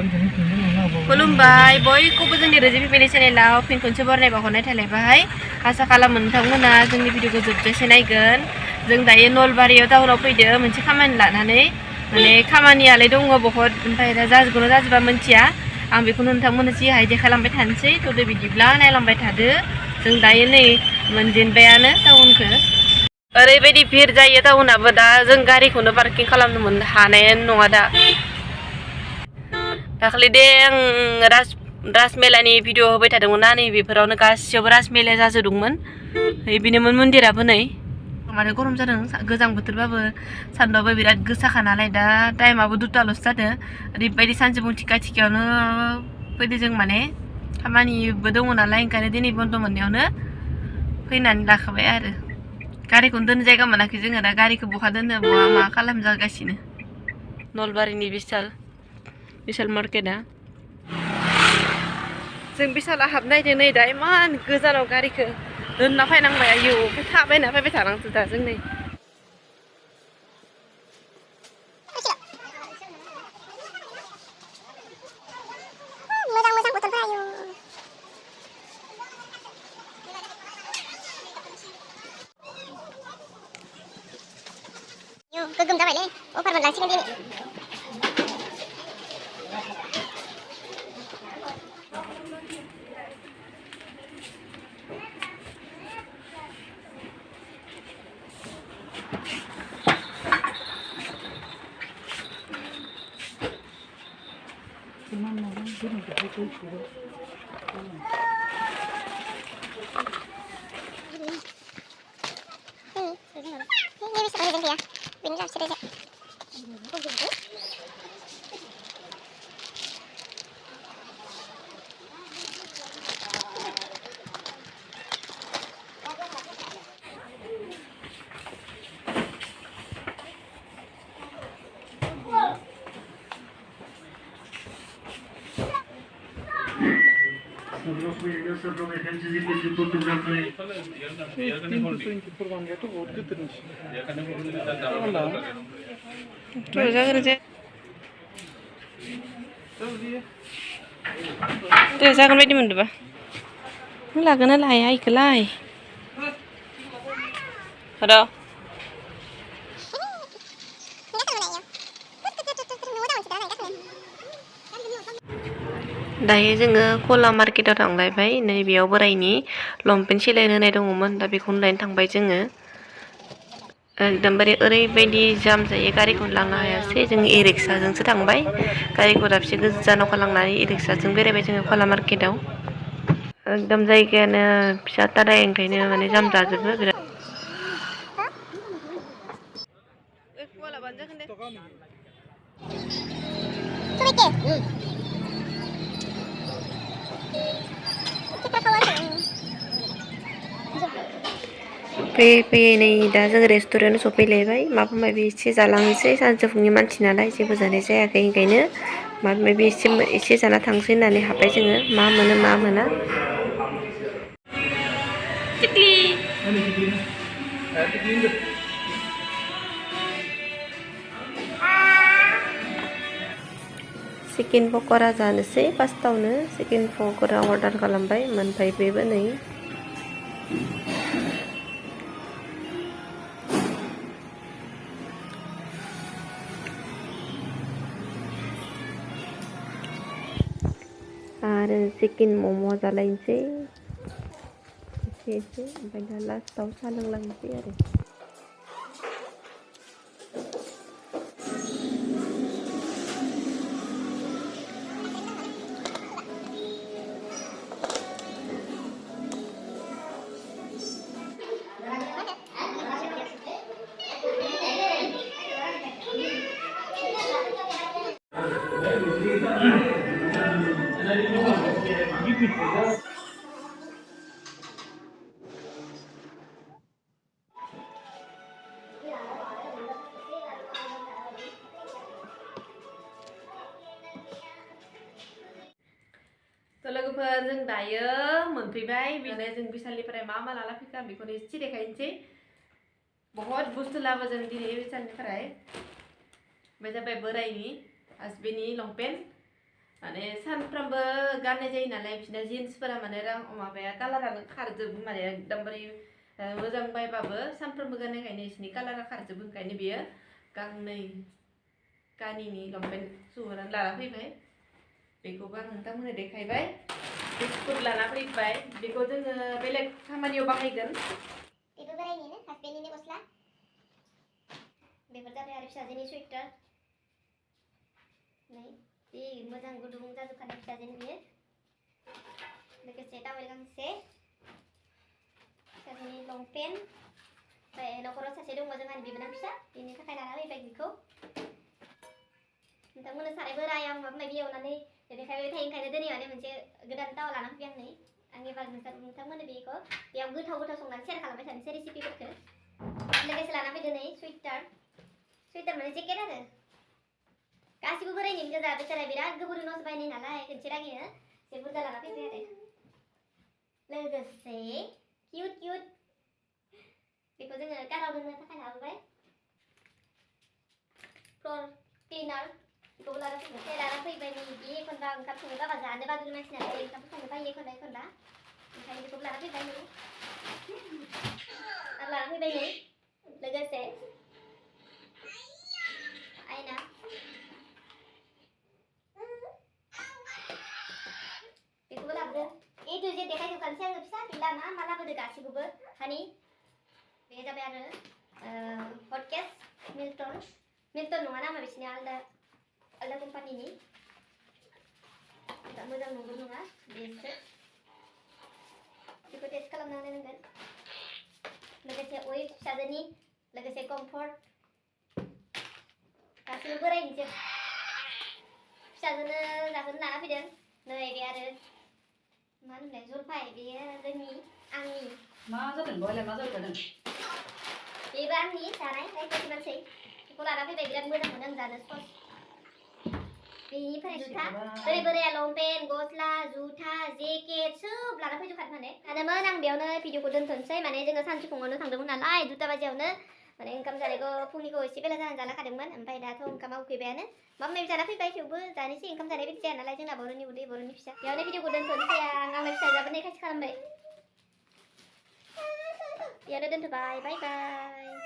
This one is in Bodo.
खुलुमबाय बयखौबो जोंनि रोजिबि फेमिलि चेनेलाव फिन खनसे बरायनाय बावहरनाय थालायबाय। आसा खालामो नोंथांमोना जोंनि भिडिअखौ जोबजासे नायगोन। जों दायो नलबारियाव टाउनाव फैदो मोनसे खामानि लानानै, माने खामानियालाय दङ बहुद, ओमफ्राय दा जाजोबगोन जाजोबा मिथिया। आं बेखौ नोंथांमोननो जि हाय देखायलांबाय थानोसै। थ'दो बिदिब्ला नायलांबाय थादो। जों दायो नै मोनजेनबायानो टाउनखौ। ओरैबायदि भिर जायो टाउनाबो दा, जों गारिखौनो पार्किं खालामनो हानायानो नङा दा। दाखालि दे आं राजमेलानि भिडिअ होबाय थादोंमोन ना, नै बेफोरावनो गासैयावबो राजमेलाया जाजोबदोंमोन। बेनोमोन मन्दिराबो नै। मानो गरम जादों, गोजां बोथोरबाबो सान्दुंआबो बिराद गोसाखा नालाय। दा टाइमाबो 2टाल'सो जादों। ओरैबायदि सानजौफु थिखा थिखायावनो फैदो जों, माने खामानिबो दङ नालाय, ओंखायनो दिनै बन्द' मोननायावनो फैनानै लाखाबाय आरो। गारिखौनो दोननो जायगा मोनाखै जोङो, दा गारिखौ बहा दोननो बहा मा खालाम जागासिनो। नलबारिनि बिशाल मार्केटआ। जों बिशाला हाबनायदों नै दा, इमान गोजानाव गारिखौ दोनना फैनांबाय। आयौ थाबायना फैबाय थानांगौ दा जों नै। गोगोम जाबायलै अफार मोनलांसिगोन दिनै। जागोन बायदि मोनदोंबा लागोन ना लाया इखौलाय र' दायो जोङो कला मार्केटाव थांलायबाय। नै बेयाव बोरायनि लंपेन्ट सिलायनो होनाय दङमोन, दा बेखौनो लायनो थांबाय जोङो। एकदमबारे ओरैबायदि जाम जायो, गारिखौनो लांनो हायासै। जों इ-रिक्साजोंसो थांबाय। गारिखौ दाबसे गोजानाव खालामनानै इ-रिक्साजों बेरायबाय जोङो कला मार्केटाव। एकदम जायगायानो फिसाथार, ओंखायनो माने जाम जाजोबो बिराद। फैयै फैयै नै दा जों रेस्टुरेन्टआव सफैलायबाय। माबा माबि एसे जालांनोसै, सानजौफुनि मानसि नालाय जेबो जानाय जायाखै, ओंखायनो माबा माबि एसे जाना थांसै होननानै हाबबाय जोङो। मा मोनो मा मोना। चिकेन पक'रा जानोसै। फार्स्टआवनो चिकेन पक'रा अर्डार खालामबाय, मोनबाय बेबो नै। आरो चिकेन मम' जालायनोसै एसे, ओमफ्राय दा लास्टाव साहा लोंलांनोसै आरो। थ' लोगोफोर जों दायो मोनफैबाय। बिदिनो जों बिशालनिफ्राय मा मा लाना फैखो आं बेखौनो एसे देखायनोसै। बहुत बुस्थु लाबो जों दिनै बिशालनिफ्राय। ओमफ्राय जाबाय बोरायनि हासबेन्डनि लंपेन्ट, माने सानफ्रामबो गाननाय जायो नालाय बिसोरना जिन्सफोरा माने माबाया कालारानो खारजोबो माने एकदमबारे मोजां बायबाबो सानफ्रामबो गाननायखायनो बिसोरनि कालारा खारजोबो ओंखायनो बियो गांनै कानिनि लंपेन्ट सुहोनानै लाना फैबाय बेखौबो आं नोंथांमोननो देखायबाय बिस्कुट लाना फैबाय बेखौ जोङो बेलेग खामानियाव बाहायगोन बेबो बोरायनिनो हासबेन्डनिनो गस्ला बेफोर जाबाय आरो फिसाजोनि सुइटार नै जि मोजां गुदुं जाजोबखानाय फिसाजोनि बियो लोगोसे टावेल गांसे फिसाजोनि लंपेन्ट ओमफ्राय न'खराव सासे दङ जोंहानि बिबोनां फिसा बेनि थाखाय लाना फैबाय बेखौ नोंथांमोननो साराय बोराय आं माबा माबि एवनानै देखायबाय थायो ओंखायनो दिनै माने मोनसे गोदान टावा लाना फैबाय आं नै आं एबार नोंथांमोननो बेखौ बेयाव गोथाव संनानै सेयार खालामबाय थानोसै रेसिपिफोरखौ लोगोसे लाना फैदो नै सुइटार माने जेकेट आरो गासिबो बोरायनिनो गोजा बेचारा बिराद गोबोरैनोसो बायनाय नालाय खनसे लागैनो एसे बुरजा लाना फैबाय आरो लोगोसे किउट बेखौ जोङो काराव दोननो थाखाय लाबोबाय फ्लर क्लिनार बेखौबो लाना फैबाय बिदि एखनबा ओंखाम संनो बाबा जानो बादुला मानसि नालाय ओंखाम संनो बायो एखनबा ओंखायनो बेखौबो लाना फैबाय नै आरो लाना फैबाय नै लोगोसे आयना बेखौबो लाबोदो ए टु जेड देखायजोबखानोसै आङो फिसा फिला मा लाबोदो गासिखौबो हानि बे जाबाय आरो हट केस मिल्टन नङा नामा बिसिनि आलदा कम्पानिनि मोजां नंगौ नङा बेसो बेखौ टेस्ट खालामना नायनांगोन लोगोसे अइल फिसाजोनि लोगोसे कम्फर्ट गासिबो बोरायनिजोब फिसाजोनो जाहोनो लाना फैदों नै बे आरो मा होनलाय जलफाय बेयो जोंनि आंनि मा जादों बयलाय मा जादों बेबो आंनि जानाय रायज्लायनो मानसि बेखौ लाना फैबाय बिराद मोजां मोनो आं जानो सस बेनिफ्राय जुथा बोराया लंपेन्ट गस्ला जुथा जेकेट सोब लाना फैजोबखादों माने आनोमोन आं बेयावनो भिडिअखौ दोनथ'नोसै माने जोङो सानजौफुङावनो थांदोंमोन नालाय 2ता बाजियावनो माने ओंखाम जानायखौ फुंनिखौ एसे बेला जानानै जाना खादोंमोन ओमफ्राय दाथ' ओंखामा उखैबायानो माबा माबि जाना फैबाय थेवबो जानोसै ओंखाम जानाय बायदि जाया नालाय जोंना बर'नि उदै बर'नि फिसा बेयावनो भिडिअखौ दोनथ'नोसै आंनि फिसाजोआबो नै खाथि खालामबाय बेयावनो दोनथ'बाय बाय बाय